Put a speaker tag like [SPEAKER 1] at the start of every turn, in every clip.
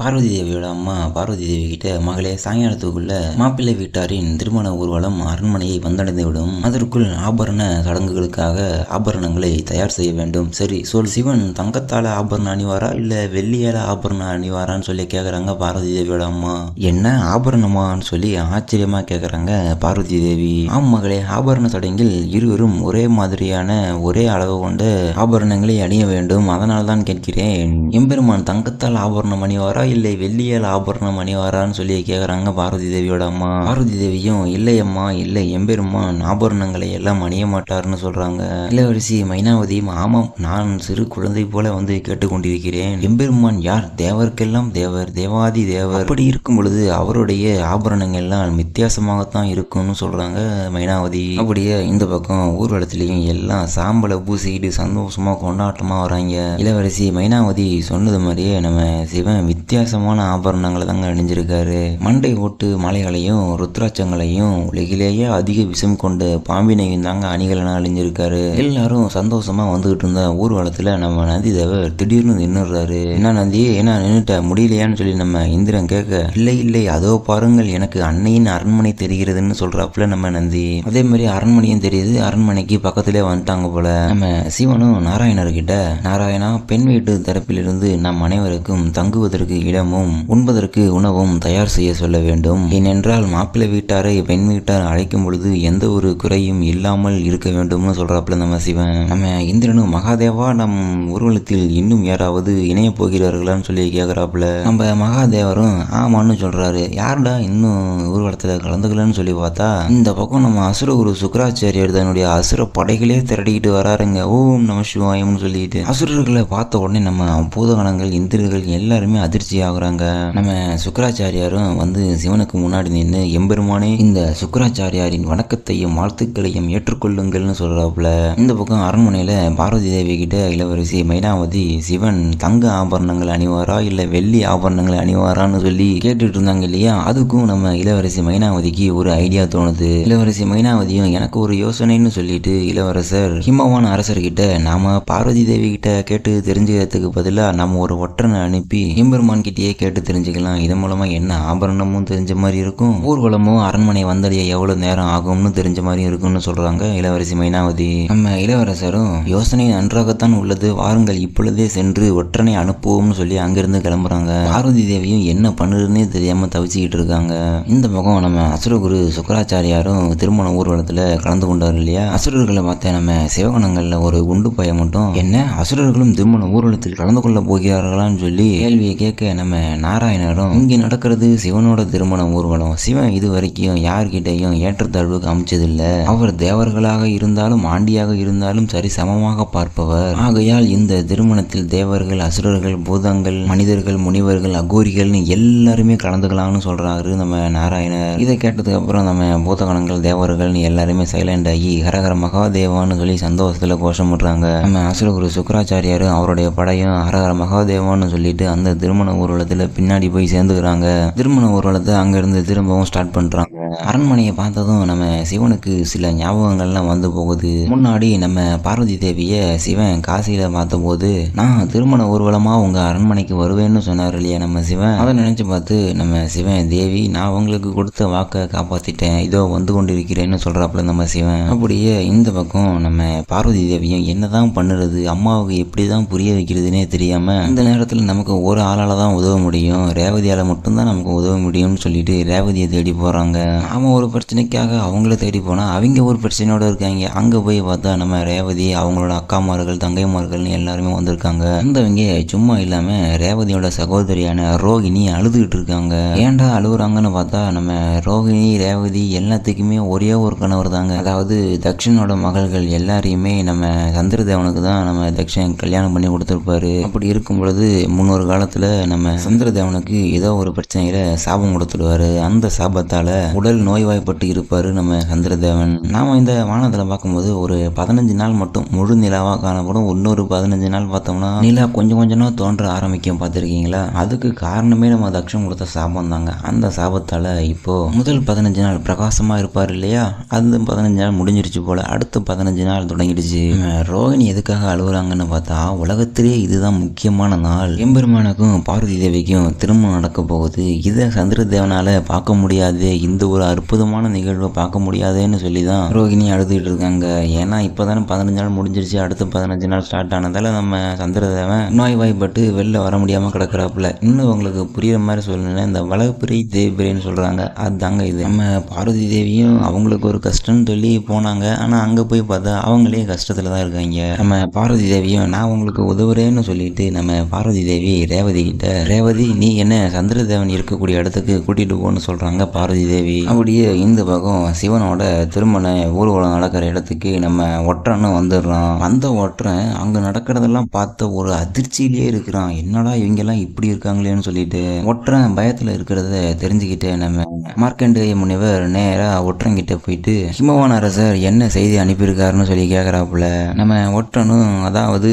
[SPEAKER 1] பார்வதி தேவியோட அம்மா பார்வதி தேவி கிட்ட, மகளே, சாயங்காலத்துக்குள்ள மாப்பிள்ளை வீட்டாரின் திருமண ஊர்வலம் அரண்மனையை வந்தடைந்து விடும். அதற்குள் ஆபரண சடங்குகளுக்காக ஆபரணங்களை தயார் செய்ய வேண்டும். சரி சொல், சிவன் தங்கத்தால ஆபரணம் அணிவாரா இல்ல வெள்ளியால ஆபரணம் அணிவாரான்னு சொல்லி கேக்குறாங்க பார்வதி தேவியோட அம்மா. என்ன ஆபரணமான்னு சொல்லி ஆச்சரியமா கேக்குறாங்க பார்வதி தேவி. ஆம் மகளே, ஆபரண சடங்கில் இருவரும் ஒரே மாதிரியான ஒரே அளவு கொண்ட ஆபரணங்களை அணிய வேண்டும். அதனால தான் கேட்கிறேன். எம்பெருமான் தங்கத்தால் ஆபரணம் அணிவாரா இல்லை வெள்ளியால் ஆபரணம் அணிவாரான்னு சொல்லி கேக்குறாங்க பார்வதி தேவியோட அம்மா. பார்வதி தேவியும், இல்லை அம்மா இல்லை, எம்பெருமான் ஆபரணங்களை எல்லாம் அணிய மாட்டார்னு சொல்றாங்க. இளவரசி மைனாவதியும், ஆமாம், நான் சிறு குழந்தை போல வந்து கேட்டுக்கொண்டிருக்கிறேன். எம்பெருமான் யார்? தேவர்க்கெல்லாம் தேவர், தேவாதி தேவர். அப்படி இருக்கும் பொழுது அவருடைய ஆபரணங்கள் எல்லாம் வித்தியாசமாகத்தான் இருக்கும்னு சொல்றாங்க மைனாவதி. அப்படியே இந்த பக்கம் ஊர்வலத்திலையும் எல்லாம் சாம்பலை பூசிக்கிட்டு சந்தோஷமா கொண்டாட்டமா வராங்க. இளவரசி மைனாவதி சொன்னது மாதிரியே நம்ம சிவன் வித்தியாசமான ஆபரணங்களை தாங்க அணிஞ்சிருக்காரு. மண்டை ஓட்டு மாலைகளையும் ருத்ராட்சங்களையும் உலகிலேயே அதிக விஷம் கொண்ட பாம்பினையும் தாங்க அணிகளை அணிஞ்சிருக்காரு. எல்லாரும் சந்தோஷமா வந்துகிட்டு இருந்த ஊர்வலத்துல நம்ம நந்தி தேவர் திடீர்னு நின்னுறாரு. என்ன நந்தி, என்ன நின்னுட்ட, முடியலையான்னு சொல்லி நம்ம இந்திரன் கேட்க, இல்லை இல்லை, அதோ பாருங்கள், எனக்கு அன்னையின் அரண்மனை தெரிகிறதுன்னு சொல்றாப்புல நம்ம நந்தி. அதே மாதிரி அரண்மனையும் தெரியுது. அரண்மனைக்கு பக்கத்திலே வந்துட்டாங்க போல. நம்ம சிவனும் நாராயணர்கிட்ட, நாராயணா, பெண் வீட்டு தரப்பிலிருந்து நம் அனைவருக்கும் தங்குவதற்கு இடமும் உண்பதற்கு உணவும் தயார் செய்ய சொல்ல வேண்டும். ஏனென்றால் மாப்பிள்ளை வீட்டாரை பெண் வீட்டார் அழைக்கும் பொழுது எந்த ஒரு குறையும் இல்லாமல் இருக்க வேண்டும்னு சொல்றாப்புல நம்ம சிவன். நம்ம இந்திரனும், மகாதேவா, நம் ஊர்வலத்தில் இன்னும் யாராவது இணைய போகிறார்களான்னு சொல்லி கேட்கிறாப்புல. நம்ம மகாதேவரும் ஆமான்னு சொல்றாரு. யாருடா இன்னும் ஊர்வலத்துல கலந்துக்கலன்னு சொல்லி பார்த்தா, இந்த பக்கம் நம்ம அசுரகுரு சுக்கராச்சாரியர் தன்னுடைய அசுர படைகளே திரட்டிக்கிட்டு வராருங்க. ஓம் நம சிவாயம்னு சொல்லிட்டு அசுரர்களை பார்த்த உடனே நம்ம பூதகணங்கள் இந்திரர்கள் எல்லாருமே அதிர்ச்சி ஆகுறாங்க. நம்ம சுக்கராச்சாரியாரும் வந்து சிவனுக்கு முன்னாடி நின்று, எம்பெருமானே, இந்த சுக்கராச்சாரியாரின் வணக்கத்தையும் வாழ்த்துக்களையும் ஏற்றுக்கொள்ளுங்கள்னு சொல்றாப்புல. இந்த பக்கம் அரண்மனையில பார்வதி தேவி கிட்ட இளவரசி மைனாவதி, சிவன் தங்க ஆபரணங்கள் அணிவாரா இல்ல வெள்ளி ஆபரணங்கள் அணிவாரான்னு சொல்லி கேட்டுட்டு இருந்தாங்க இல்லையா. அதுக்கும் நம்ம இளவரசி மைனாவதிக்கு ஒரு ஐடியா தோணுது. இளவரசி மைனாவதியும், எனக்கு ஒரு யோசனைன்னு சொல்லிட்டு இளவரசர் ஹிமவான் அரசர்கிட்ட, நாம பார்வதி தேவி கிட்ட கேட்டு தெரிஞ்சுக்கிறதுக்கு பதிலா நம்ம ஒரு ஒற்றனை அனுப்பி எம்பெருமான் கிட்டேயே கேட்டு தெரிஞ்சுக்கலாம். இதன் மூலமா என்ன ஆபரணமும் தெரிஞ்ச மாதிரி இருக்கும், ஊர்வலமும் அரண்மனை வந்தடைய எவ்வளவு நேரம் ஆகும்னு தெரிஞ்ச மாதிரி இருக்கும்னு சொல்றாங்க இளவரசி மைனாவதி. நம்ம இளவரசரும், யோசனை நன்றாகத்தான் உள்ளது, வாருங்கள் இப்பொழுதே சென்று ஒற்றனை அனுப்புவோம்னு சொல்லி அங்கிருந்து கிளம்புறாங்க. பார்வதி தேவியும் என்ன பண்ணுறதுன்னே தெரியாம தவிச்சுக்கிட்டு இருக்காங்க. இந்த பக்கம் நம்ம அசுரகுரு சுக்கராச்சாரியாரும் திருமண ஊர்வலத்துல கலந்து கொண்டாரு இல்லையா. அசுரர்களை பார்த்த நம்ம சிவகணங்கள்ல ஒரு குண்டு பையன் மட்டும், என்ன அசுரர்களும் திருமண ஊர்வலத்தில் கலந்து கொள்ள போகிறார்களான்னு சொல்லி கேள்வியை கேட்க, நம்ம நாராயணரும், இங்கே நடக்கிறது சிவனோட திருமண ஊர்வலம், சிவன் இது வரைக்கும் யார்கிட்டையும் ஏற்றத்தாழ்வு காமிச்சதில்லை, அவர் தேவர்களாக இருந்தாலும் ஆண்டியாக இருந்தாலும் சரி சமமாக பார்ப்பவர், ஆகையால் இந்த திருமணத்தில் தேவர்கள், அசுரர்கள், பூதங்கள், மனிதர்கள், முனிவர்கள், அகோரிகள்னு எல்லாருமே கலந்துக்கலாம்னு சொல்றாரு நம்ம நாராயணர். இதை கேட்டதுக்கு அப்புறம் நம்ம பூதகணங்கள், தேவர்கள்னு எல்லாருமே சைலண்ட் ஆகி ஹரஹர மகாதேவான்னு சொல்லி சந்தோஷத்துல கோஷம் விடுறாங்க. நம்ம அசுரகுரு சுக்கராச்சாரியாரும் அவருடைய படையும் ஹரஹர மகாதேவான்னு சொல்லிட்டு அந்த திருமண ஊர்வலத்துல பின்னாடி போய் சேர்ந்துக்கிறாங்க. திருமண ஊர்வலத்தை அங்கிருந்து திரும்பவும் ஸ்டார்ட் பண்றாங்க. அரண்மனையை பார்த்ததும் நம்ம சிவனுக்கு சில ஞாபகங்கள்லாம் வந்து போகுது. முன்னாடி நம்ம பார்வதி தேவிய சிவன் காசியில பார்த்த போது, நான் திருமண ஊர்வலமா உங்க அரண்மனைக்கு வருவேன்னு சொன்னார் இல்லையா நம்ம சிவன். அதை நினைச்சு பார்த்து நம்ம சிவன், தேவி, நான் உங்களுக்கு கொடுத்த வாக்கை காப்பாத்திட்டேன், இதோ வந்து கொண்டிருக்கிறேன்னு சொல்றாப்புல நம்ம சிவன். அப்படியே இந்த பக்கம் நம்ம பார்வதி தேவியும் என்னதான் பண்ணுறது, அம்மாவுக்கு எப்படிதான் புரிய வைக்கிறதுனே தெரியாம இந்த நேரத்தில் நமக்கு ஒரு ஆளால தான் உதவ முடியும், ரேவதியால மட்டும்தான் நமக்கு உதவ முடியும்னு சொல்லிட்டு ரேவதியை தேடி போறாங்க. அவன் ஒரு பிரச்சனைக்காக அவங்கள தேடி போனா அவங்க ஒரு பிரச்சனையோட இருக்காங்க. அங்க போய் பார்த்தா நம்ம ரேவதி, அவங்களோட அக்காமார்கள், தங்கைமார்கள்னு எல்லாருமே வந்திருக்காங்க. வந்தவங்க சும்மா இல்லாம ரேவதியோட சகோதரியான ரோகிணி அழுதுகிட்டு இருக்காங்க. ஏன்டா அழுகுறாங்கன்னு பார்த்தா, நம்ம ரோகிணி, ரேவதி எல்லாத்துக்குமே ஒரே ஒரு கணவர் தாங்க. அதாவது தக்ஷனோட மகள்கள் எல்லாரையுமே நம்ம சந்திரதேவனுக்கு தான் நம்ம தக்ஷன் கல்யாணம் பண்ணி கொடுத்துருப்பாரு. அப்படி இருக்கும் பொழுது முன்னொரு காலத்துல நம்ம சந்திரதேவனுக்கு ஏதோ ஒரு பிரச்சனையில சாபம் கொடுத்துடுவாரு. அந்த சாபத்தால உடல் நோய்வாய்ப்பட்டு இருப்பாரு நம்ம சந்திரதேவன். நாம இந்த வானத்துல பார்க்கும்போது ஒரு 15 நாள் மட்டும் முழு நிலாவா காணப்படும். இன்னொரு 15 நாள் பார்த்தோம்னா நிலா கொஞ்சம் கொஞ்சமா தோன்ற ஆரம்பிக்கும். பார்த்துருக்கீங்களா? அதுக்கு காரணமே நம்ம தக்ஷன் கொடுத்த சாபம் தாங்க. அந்த சாபத்தால இப்போ முதல் 15 நாள் பிரகாசமா இருப்பார் இல்லையா, அந்த 15 நாள் முடிஞ்சிருச்சு போல. அடுத்த 15 நாள் தொடங்கிடுச்சு. ரோகிணி எதுக்காக அழுகுறாங்கன்னு பார்த்தா, உலகத்திலே இதுதான் முக்கியமான நாள். எம்பெருமானுக்கும் பார்வதி தேவிக்கும் திருமணம் நடக்க போகுது. இதை சந்திரதேவனால பார்க்க முடியாது, இந்த ஒரு அற்புதமான நிகழ்வை பார்க்க முடியாதுன்னு சொல்லி தான் ரோகிணி அழுதுகிட்டு இருக்காங்க. ஏன்னா இப்போதானே 15 நாள் முடிஞ்சிருச்சு, அடுத்த 15 நாள் ஸ்டார்ட் ஆனதால நம்ம சந்திரதேவன் நோய்வாய்ப்பட்டு வெளில வர முடியாமல் கிடக்கிறாப்புல. இன்னும் உங்களுக்கு புரியுற மாதிரி சொல்லணும்னா, இந்த வளர்பிறை தேய்பிரைன்னு சொல்கிறாங்க, அதுதாங்க இது. நம்ம பார்வதி தேவியும் அவங்களுக்கு ஒரு கஷ்டம்னு சொல்லி போனாங்க. ஆனால் அங்கே போய் பார்த்தா அவங்களே கஷ்டத்தில் தான் இருக்காங்க. நம்ம பார்வதி தேவியும் நான் உங்களுக்கு உதவுறேன்னு சொல்லிட்டு நம்ம பார்வதி தேவி ரேவதி கிட்ட, ரேவதி நீ என்ன சந்திரதேவன் இருக்கக்கூடிய இடத்துக்கு கூட்டிட்டு போன்னு சொல்றாங்க பார்வதி தேவி. அப்படியே இந்த பக்கம் சிவனோட திருமண ஊர்வலம் நடக்கிற இடத்துக்கு நம்ம ஒற்றனும் வந்துடுறான். அந்த ஒற்றன் அங்க நடக்கிறதெல்லாம் பார்த்த ஒரு அதிர்ச்சியிலேயே இருக்கிறான். என்னடா இவங்கெல்லாம் இப்படி இருக்காங்களேன்னு சொல்லிட்டு ஒற்றன் பயத்துல இருக்கிறத தெரிஞ்சுக்கிட்டு நம்ம மார்க்கண்டேய முனிவர் நேரா ஒற்றன் கிட்ட போயிட்டு ஹிமவான் அரசர் என்ன செய்தி அனுப்பியிருக்காருன்னு சொல்லி கேட்கறாப்புல. நம்ம ஒற்றனும் அதாவது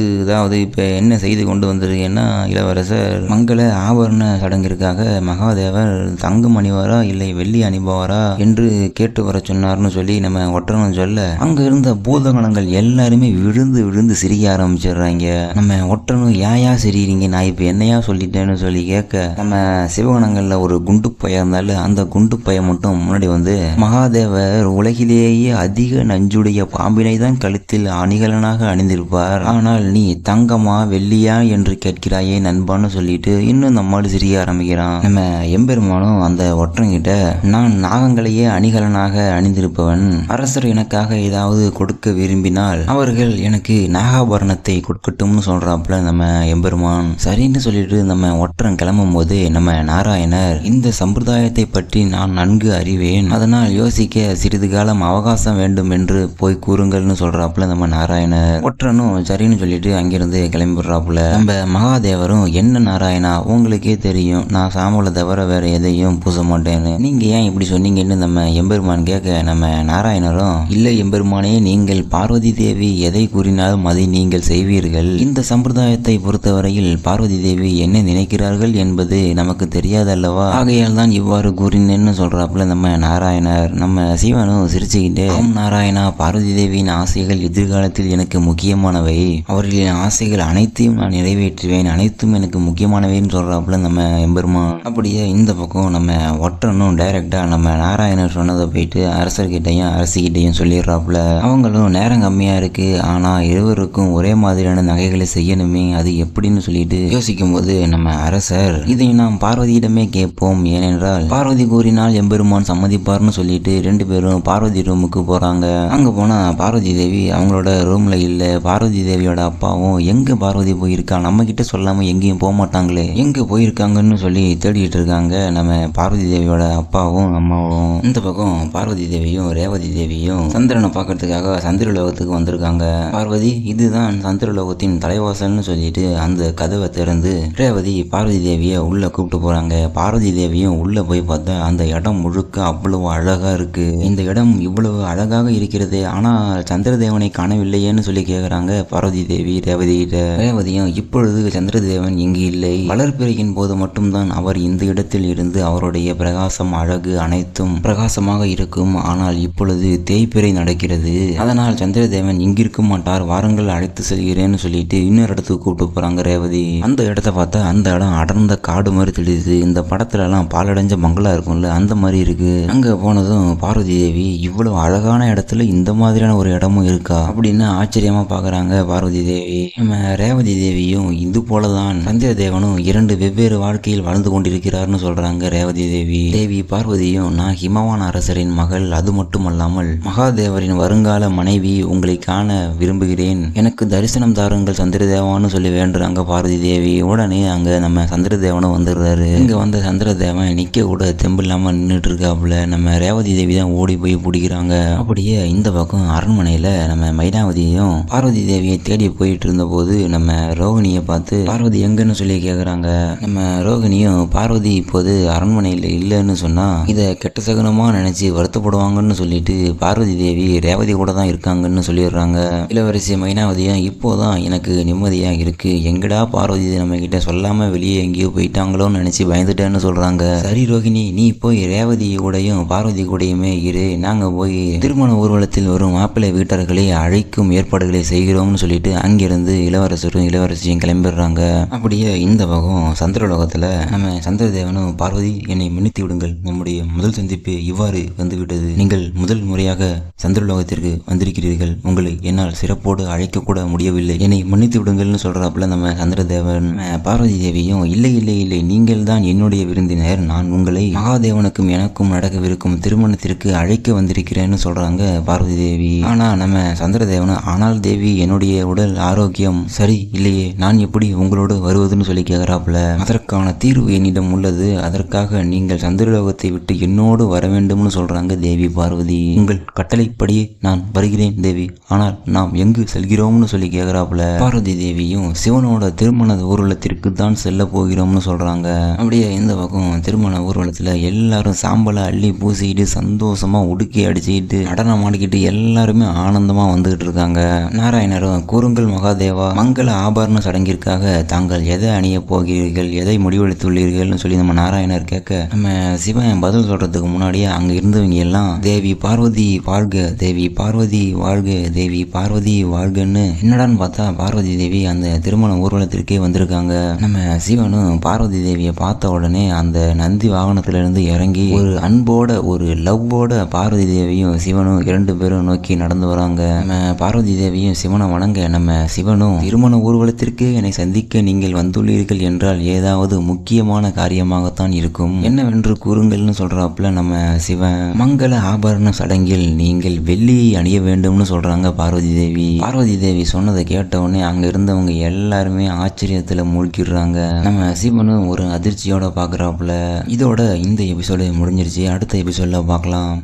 [SPEAKER 1] இப்ப என்ன செய்தி கொண்டு வந்திருக்கேன்னா, இளவரசர் மங்கள ஆபரண சடங்கிற்காக மகாதேவர் தங்கம் அணிவாரா இல்லை வெள்ளி அணிபவாரா என்று கேட்டு வர சொன்னார்னு சொல்லி நம்ம ஒற்றனும் சொல்ல, அங்க இருந்த பூதகணங்கள் எல்லாருமே விழுந்து விழுந்து சிரிக்க ஆரம்பிச்சிடுறாங்க. நம்ம ஒற்றனும் ஏயா சிரிக்கிறீங்க, நான் இப்ப என்னையா சொல்லிட்டேன்னு சொல்லி கேட்க, நம்ம சிவகணங்கள்ல ஒரு குண்டு பையன் இருந்தாலும் அந்த குண்டு பையன் மட்டும் முன்னாடி வந்து, மகாதேவர் உலகிலேயே அதிக நஞ்சுடைய பாம்பினை தான் கழுத்தில் அணிகலனாக அணிந்திருப்பார், ஆனால் நீ தங்கமா வெள்ளியா என்று கேட்கிறாயே நண்பான்னு சொல்லிட்டு இன்னும் நம்மால் சிரிக்க ஆரம்பிக்கிறான். நம்ம எம்பெருமானும் அந்த ஒற்றங்கிட்ட, நான் நாகங்களையே அணிகலனாக அணிந்திருப்பவன், அரசர் எனக்காக ஏதாவது கொடுக்க விரும்பினால் அவர்கள் எனக்கு நாகாபரணத்தை கொடுக்கட்டும்னு சொல்றாப்புல நம்ம எம்பெருமான். சரின்னு சொல்லிட்டு நம்ம ஒற்றன் கிளம்பும் போது நம்ம நாராயணர், இந்த சம்பிரதாயத்தை பற்றி நான் நன்கு அறிவேன், அதனால் யோசிக்க சிறிது காலம் அவகாசம் வேண்டும் என்று போய் கூறுங்கள்னு சொல்றாப்புல நம்ம நாராயணர். ஒற்றனும் சரின்னு சொல்லிட்டு அங்கிருந்து கிளம்பிடுறாப்புல. நம்ம மகாதேவரும், என்ன நாராயணா உங்களுக்கே தெரியும் நான் சாம்பலை தவிர வேற எதையும் பூச மாட்டேன்னு, நீங்க ஏன் இப்படி சொன்னீங்கன்னு நம்ம எம்பெருமான் கேட்க, நம்ம நாராயணரும், இல்லை எம்பெருமானே, நீங்கள் பார்வதி தேவி எதை கூறினாலும் அதை நீங்கள் செய்வீர்கள். இந்த சம்பிரதாயத்தை பொறுத்தவரையில் பார்வதி தேவி என்ன நினைக்கிறார்கள் என்பது நமக்கு தெரியாதல்லவா, ஆகையால் தான் இவ்வாறு கூறினேன்னு சொல்றாப்புல நம்ம நாராயணர். நம்ம சிவனும் சிரிச்சுக்கிட்டே, ஆம் நாராயணா, பார்வதி தேவியின் ஆசைகள் எதிர்காலத்தில் எனக்கு முக்கியமானவை, அவர்களின் ஆசைகள் அனைத்தையும் நான் நிறைவேற்றுவேன், அனைத்தும் எனக்கு முக்கியமானவைன்னு சொல்றாப்புல நம்ம எம்பெருமான். அப்படியே இந்த பக்கம் நம்ம ஒற்றனும் டைரக்டா நம்ம நாராயணர் சொன்னதை போயிட்டு அரசர்கிட்டையும் அரசிக்கிட்டையும் சொல்லிடுறாப்புல. அவங்களும் நேரம் கம்மியா இருக்கு, ஆனா இருவருக்கும் ஒரே மாதிரியான நகைகளை செய்யணுமே, அது எப்படின்னு சொல்லிட்டு யோசிக்கும் போது நம்ம அரசர், இதை நாம் பார்வதியிடமே கேட்போம், ஏனென்றால் பார்வதி கூறினால் எம்பெருமான் சம்மதிப்பார்னு சொல்லிட்டு 2 பேரும் பார்வதி ரூமுக்கு போறாங்க. அங்க போனா பார்வதி தேவி அவங்களோட ரூம்ல இல்ல. பார்வதி தேவியோட அப்பாவும், எங்க பார்வதி போயிருக்கா, நம்ம கிட்ட சொல்லாம எங்கேயும் போக மாட்டாங்களே, எங்க போயிருக்காங்கன்னு சொல்லி தேடிட்டு இருக்காங்க நம்ம பார்வதி தேவியோட அப்பாவும் அம்மாவும். இந்த பக்கம் பார்வதி தேவியும் ரேவதி தேவியும் சந்திரனை பார்க்கறதுக்காக சந்திரலோகத்துக்கு வந்திருக்காங்க. பார்வதி, இதுதான் சந்திரலோகத்தின் தலைவாசல்னு சொல்லிட்டு அந்த கதவை திறந்து ரேவதி பார்வதி தேவியை உள்ள கூப்பிட்டு போறாங்க. பார்வதி தேவியும் உள்ள போய் பார்த்தா அந்த இடம் முழுக்க அவ்வளவு அழகா இருக்கு. இந்த இடம் இவ்வளவு அழகாக இருக்கிறது, ஆனா சந்திரதேவனை காணவில்லையேன்னு சொல்லி கேக்குறாங்க பார்வதி தேவி ரேவதி கிட்ட. ரேவதியும், இப்பொழுது சந்திரதேவன் இங்கு இல்லை, வளர்பிறையின் போது மட்டும்தான் அவர் இந்த இடத்தில் இருந்து அவருடைய பிரகாசம் அழகு அனைத்தும் பிரகாசமாக இருக்கும், ஆனால் இப்பொழுது தேய்பிறை நடக்கிறது, அதனால் சந்திரதேவன் இங்கிருக்க மாட்டார், வாருங்கள் அழைத்து செல்கிறேன்னு சொல்லிட்டு இன்னொரு இடத்துக்கு கூப்பிட்டு போறாங்க ரேவதி. அந்த இடத்த பார்த்தா அந்த இடம் அடர்ந்த காடு மாதிரி தெரியுது. இந்த படத்துல எல்லாம் பாலடைஞ்ச பங்களா இருக்கும்ல, அந்த மாதிரி இருக்கு. அங்க போனதும் பார்வதி தேவி, இவ்வளவு அழகான இடத்துல இந்த மாதிரியான ஒரு இடமும் இருக்கா அப்படின்னு ஆச்சரியமா பாக்குறாங்க பார்வதி தேவி. நம்ம ரேவதி தேவியும், இது போலதான் சந்திரதேவனும் 2 வெவ்வேறு வாழ்க்கையில் வாழ்ந்து கொண்டிருக்கிறார்னு சொல்றாங்க ரேவதி தேவி. தேவி பார்வதியும், நான் ஹிமவான் அரசரின் மகள், அது மட்டுமல்லாமல் மகாதேவரின் வருங்கால மனைவி, உங்களை காண விரும்புகிறேன், எனக்கு தரிசனம் தாருங்கள் சந்திரதேவான்னு சொல்லி வேண்டுறாங்க பார்வதி தேவி. உடனே அங்க நம்ம சந்திரதேவனும் வந்துடுறாரு. இங்க வந்த சந்திரதேவன் நிக்க கூட தெம்பில்லாம நின்றுட்டு இருக்காப்புல. நம்ம ரேவதி தேவி தான் ஓடி போய் பிடிக்கிறாங்க. அப்படியே இந்த பக்கம் அரண்மனையில நம்ம மைனாவதியும் பார்வதி தேவியை தேடி போயிட்டு இருந்த போது நம்ம ரோகிணியை பார்த்து, பார்வதி எங்கன்னு சொல்லி கேக்குறாங்க. நம்ம ரோகிணியும், பார்வதி இப்போது அரண்மனையில் இல்லைன்னு சொன்னா இதை கெட்ட சகுனமா நினைச்சு வருத்தப்படுவாங்கன்னு சொல்லிட்டு பார்வதி தேவி ரேவதி கூட தான் இருக்காங்கன்னு சொல்லிடுறாங்க. இளவரசி மைனாவதியும் இப்போதான் எனக்கு நிம்மதியா இருக்கு, எங்கடா பார்வதி நம்ம கிட்ட சொல்லாம வெளியே எங்கேயோ போயிட்டாங்களோன்னு நினைச்சு பயந்துட்டேன்னு சொல்றாங்க. சரி ரோகிணி, நீ போய் ரேவதி கூடயும் பார்வதி கூடயுமே இரு, நாங்க போய் திருமண ஊர்வலத்தில் வரும் மாப்பிள்ளை வீட்டர்களை அழைக்கும் ஏற்பாடுகளை செய்கிறோம்னு சொல்லிட்டு அங்கிருந்து இளவரசரும் இளவரசியும் கிளம்பிடுறாங்க. அப்படியே இந்த பக்கம் சந்திரலோகத்துல நம்ம சந்திரதேவனும் பார்வதி, என்னை மன்னித்து விடுங்கள், நம்முடைய முதல் சந்திப்பு இவ்வாறு வந்துவிட்டது. நீங்கள் முதல் முறையாக சந்திரலோகத்திற்கு வந்திருக்கிறீர்கள், உங்களை என்னால் சிறப்போடு அழைக்க கூட முடியவில்லை, என்னை மன்னித்து விடுங்கள்னு சொல்றாப்புல நம்ம சந்திரதேவன். பார்வதி தேவியும் இல்லை இல்லை இல்லை, நீங்கள் தான் என்னுடைய விருந்தினர், நான் உங்களை மகாதேவனுக்கும் எனக்கும் நடக்கவிருக்கும் திருமணத்திற்கு அழைக்க வந்திருக்கிறேன்னு சொல்றாங்க பார்வதி தேவி. ஆனா நம்ம சந்திரதேவனும், ஆனால் தேவி என்னுடைய உடல் ஆரோக்கியம் சரி இல்லையே, நான் எப்படி உங்களோடு வருவதுன்னு சொல்லி கேட்கிறாப்புல. அதற்கான தீர்வு என்னிடம் உள்ளது, அதற்காக நீங்கள் சந்திரலோகத்தை விட்டு என்னோடு வர வேண்டும்னு சொல்றாங்க தேவி பார்வதி. உங்கள் கட்டளைப்படியே நான் வருகிறேன் தேவி, ஆனால் நாம் எங்கு செல்கிறோம்னு சொல்லி கேட்கிறாப்புல. பார்வதி தேவியும் சிவனோட திருமண ஊர்வலத்திற்கு தான் செல்ல போகிறோம்னு சொல்றாங்க. அப்படியே இந்த பக்கம் திருமண ஊர்வலத்துல எல்லாரும் சாம்பலை அள்ளி பூசிக்கிட்டு சந்தோஷமா உடுக்கி அடிச்சுக்கிட்டு நடனம் ஆடிக்கிட்டு எல்லாருமே ஆனந்தமா வந்துகிட்டு இருக்காங்க. நாராயணரும், கூறுங்கள் மகாதேவா, மங்கள ஆபரண சடங்கிற்காக தாங்கள் எதை அணிய போகிறீர்கள், எதை முடிவெடுத்துள்ளீர்கள்னு சொல்லி நம்ம நாராயணர் கேட்க, நம்ம சிவன் பதில் சொல்றதுக்கு முன்னாடியே அங்க இருந்தவங்க எல்லாம் தேவி பார்வதி வாழ்க, தேவி பார்வதி வாழ்க, தேவி பார்வதி வாழ்கன்னு என்னடான்னு பார்த்தா பார்வதி தேவி அந்த திருமண ஊர்வலத்திற்கே வந்திருக்காங்க. நம்ம சிவனும் பார்வதி தேவியை பார்த்த உடனே அந்த நந்தி வாகனத்துல இருந்து இறங்கி ஒரு அன்போட ஒரு லவ்வோட பார்வதி தேவியும் சிவனும் 2 பேரும் நோக்கி நடந்து வராங்க. நம்ம பார்வதி தேவியும் சிவனை வணங்க, நம்ம சிவனும் திருமண ஊர்வலத்திற்கு என்னை சந்திக்க நீங்கள் வந்துள்ளீர்கள் என்றால் ஏதாவது முக்கியமான காரியமாகத்தான் இருக்கும், என்னவென்று கூறுங்கள்னு சொல்றாப்புல நம்ம சிவன். மங்கள ஆபரண சடங்கில் நீங்கள் வெள்ளியை அணிய வேண்டும்னு சொல்றாங்க பார்வதி தேவி. பார்வதி தேவி சொன்னதை கேட்டவுடனே அங்க இருந்தவங்க எல்லாருமே ஆச்சரியத்துல மூழ்கிடுறாங்க. நம்ம சிவனும் ஒரு அதிர்ச்சியோட பாக்குறாப்புல. இதோட இந்த எபிசோடு முடிஞ்சிருச்சு, அடுத்த எபிசோட்ல பார்க்கலாம்.